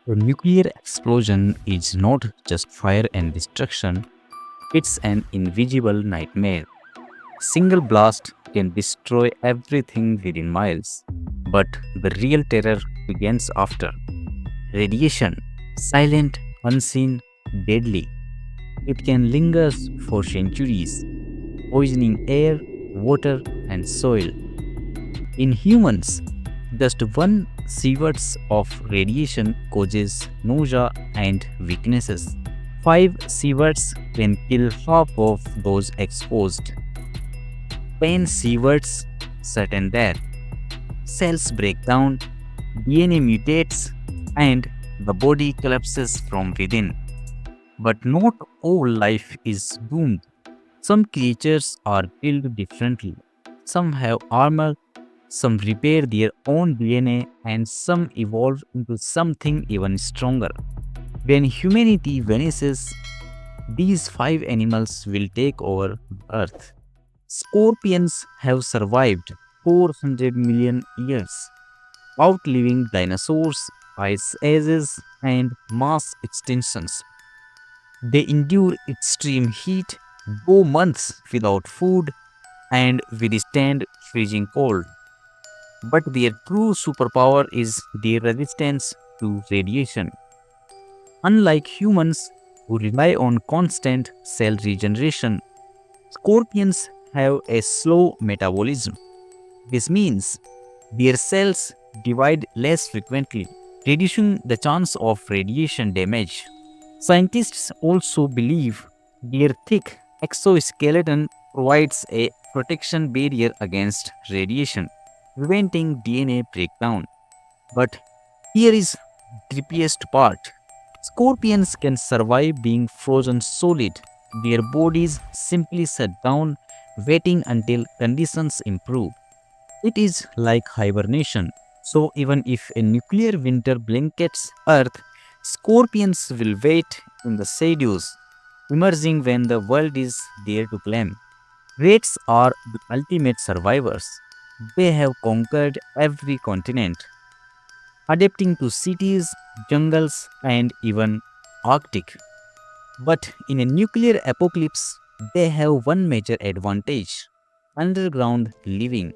A nuclear explosion is not just fire and destruction, it's an invisible nightmare. Single blast can destroy everything within miles, but the real terror begins after. Radiation, silent, unseen, deadly. It can linger for centuries, poisoning air, water, and soil. In humans, just one sieverts of radiation causes nausea and weaknesses. 5 sieverts can kill half of those exposed. 10 sieverts, certain death. Cells break down, DNA mutates, and the body collapses from within. But not all life is doomed. Some creatures are built differently. Some have armor, some repair their own DNA, and some evolve into something even stronger. When humanity vanishes, these 5 animals will take over Earth. Scorpions have survived 400 million years, outliving dinosaurs, ice ages, and mass extinctions. They endure extreme heat, go months without food, and withstand freezing cold. But their true superpower is their resistance to radiation. Unlike humans who rely on constant cell regeneration, scorpions have a slow metabolism. This means their cells divide less frequently, reducing the chance of radiation damage. Scientists also believe their thick exoskeleton provides a protection barrier against radiation, preventing DNA breakdown. But here is the trippiest part. Scorpions can survive being frozen solid. Their bodies simply shut down, waiting until conditions improve. It is like hibernation. So, even if a nuclear winter blankets Earth, scorpions will wait in the shadows, emerging when the world is there to claim. Rats are the ultimate survivors. They have conquered every continent, adapting to cities, jungles, and even Arctic. But in a nuclear apocalypse, they have one major advantage: underground living.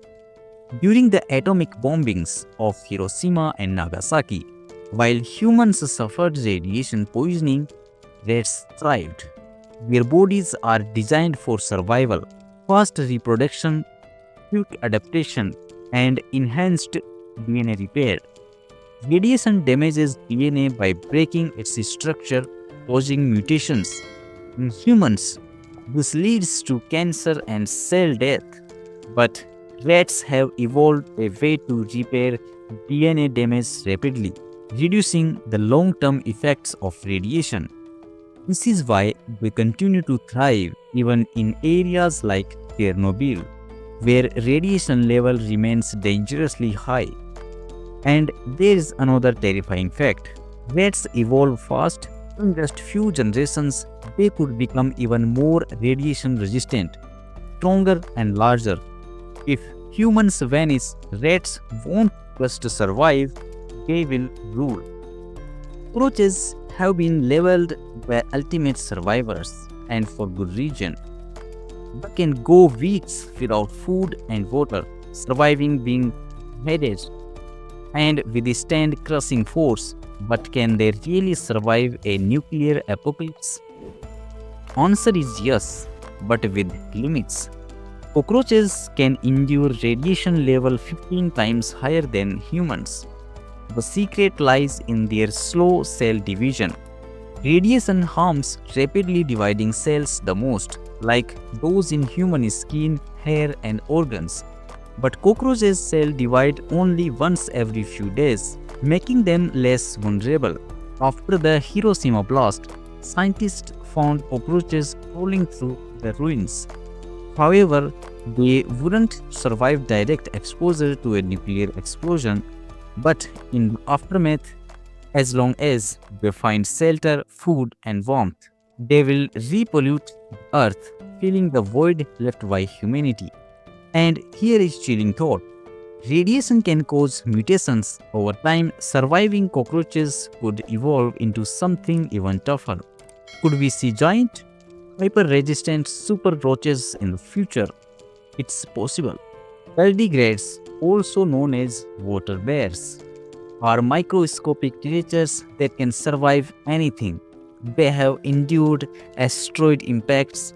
During the atomic bombings of Hiroshima and Nagasaki, while humans suffered radiation poisoning, rats thrived. Their bodies are designed for survival, fast reproduction, quick adaptation, and enhanced DNA repair. Radiation damages DNA by breaking its structure, causing mutations. In humans, this leads to cancer and cell death. But rats have evolved a way to repair DNA damage rapidly, reducing the long term effects of radiation. This is why we continue to thrive even in areas like Chernobyl, where radiation level remains dangerously high. And there is another terrifying fact. Rats evolve fast. In just few generations, they could become even more radiation resistant, stronger and larger. If humans vanish, rats won't just survive, they will rule. Cockroaches have been labeled the ultimate survivors, and for good reason. They can go weeks without food and water, surviving being headed and withstand crushing force. But can they really survive a nuclear apocalypse? Answer is yes, but with limits. Cockroaches can endure radiation level 15 times higher than humans. The secret lies in their slow cell division. Radiation harms rapidly dividing cells the most, like those in human skin, hair, and organs. But cockroaches cell divide only once every few days, making them less vulnerable. After the Hiroshima blast, scientists found cockroaches crawling through the ruins. However, they wouldn't survive direct exposure to a nuclear explosion, but in the aftermath, as long as they find shelter, food, and warmth, they will repollute the earth, filling the void left by humanity. And here is chilling thought. Radiation can cause mutations. Over time, surviving cockroaches could evolve into something even tougher. Could we see giant, hyper-resistant super roaches in the future? It's possible. Tardigrades, also known as water bears, are microscopic creatures that can survive anything. They have endured asteroid impacts,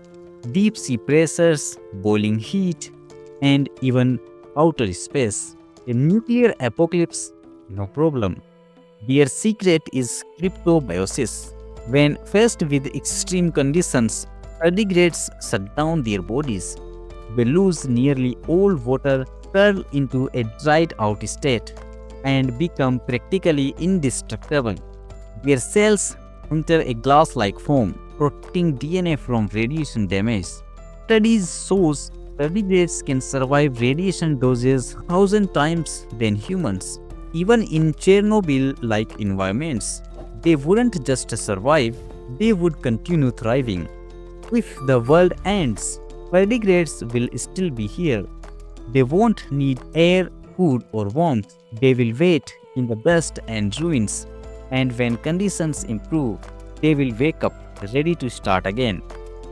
deep sea pressures, boiling heat, and even outer space. A nuclear apocalypse? No problem. Their secret is cryptobiosis. When faced with extreme conditions, tardigrades shut down their bodies. They lose nearly all water, turn into a dried out state, and become practically indestructible. Their cells enter a glass-like foam, protecting DNA from radiation damage. Studies shows tardigrades can survive radiation doses 1,000 times than humans. Even in Chernobyl-like environments, they wouldn't just survive, they would continue thriving. If the world ends, tardigrades will still be here. They won't need air, food, or warmth. They will wait in the dust and ruins. And when conditions improve, they will wake up ready to start again.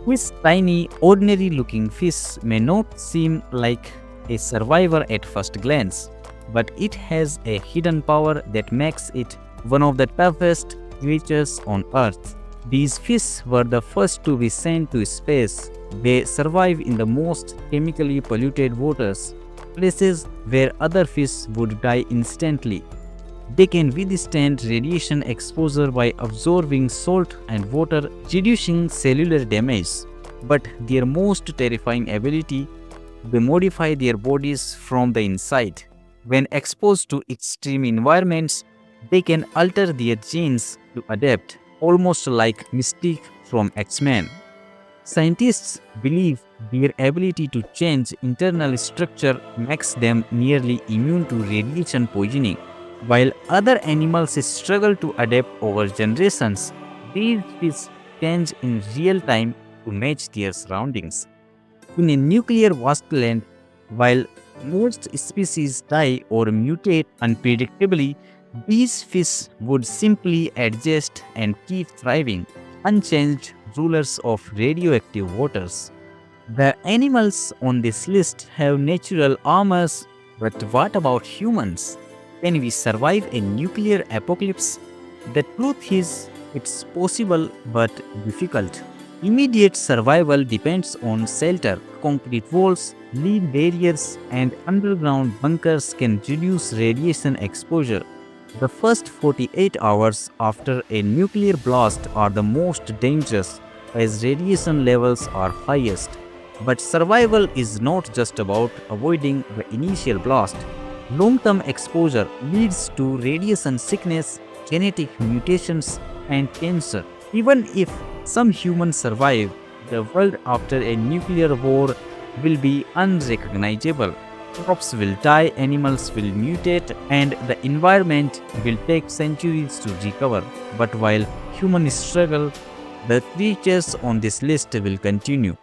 This tiny, ordinary looking fish may not seem like a survivor at first glance, but it has a hidden power that makes it one of the toughest creatures on Earth. These fish were the first to be sent to space. They survive in the most chemically polluted waters, places where other fish would die instantly. They can withstand radiation exposure by absorbing salt and water, reducing cellular damage. But their most terrifying ability, they modify their bodies from the inside. When exposed to extreme environments, they can alter their genes to adapt, almost like Mystique from X-Men. Scientists believe their ability to change internal structure makes them nearly immune to radiation poisoning. While other animals struggle to adapt over generations, these fish change in real time to match their surroundings. In a nuclear wasteland, while most species die or mutate unpredictably, these fish would simply adjust and keep thriving, unchanged rulers of radioactive waters. The animals on this list have natural armors, but what about humans? Can we survive a nuclear apocalypse? The truth is, it's possible but difficult. Immediate survival depends on shelter. Concrete walls, lead barriers, and underground bunkers can reduce radiation exposure. The first 48 hours after a nuclear blast are the most dangerous as radiation levels are highest. But survival is not just about avoiding the initial blast. Long-term exposure leads to radiation sickness, genetic mutations, and cancer. Even if some humans survive, the world after a nuclear war will be unrecognizable. Crops will die, animals will mutate, and the environment will take centuries to recover. But while humans struggle, the creatures on this list will continue.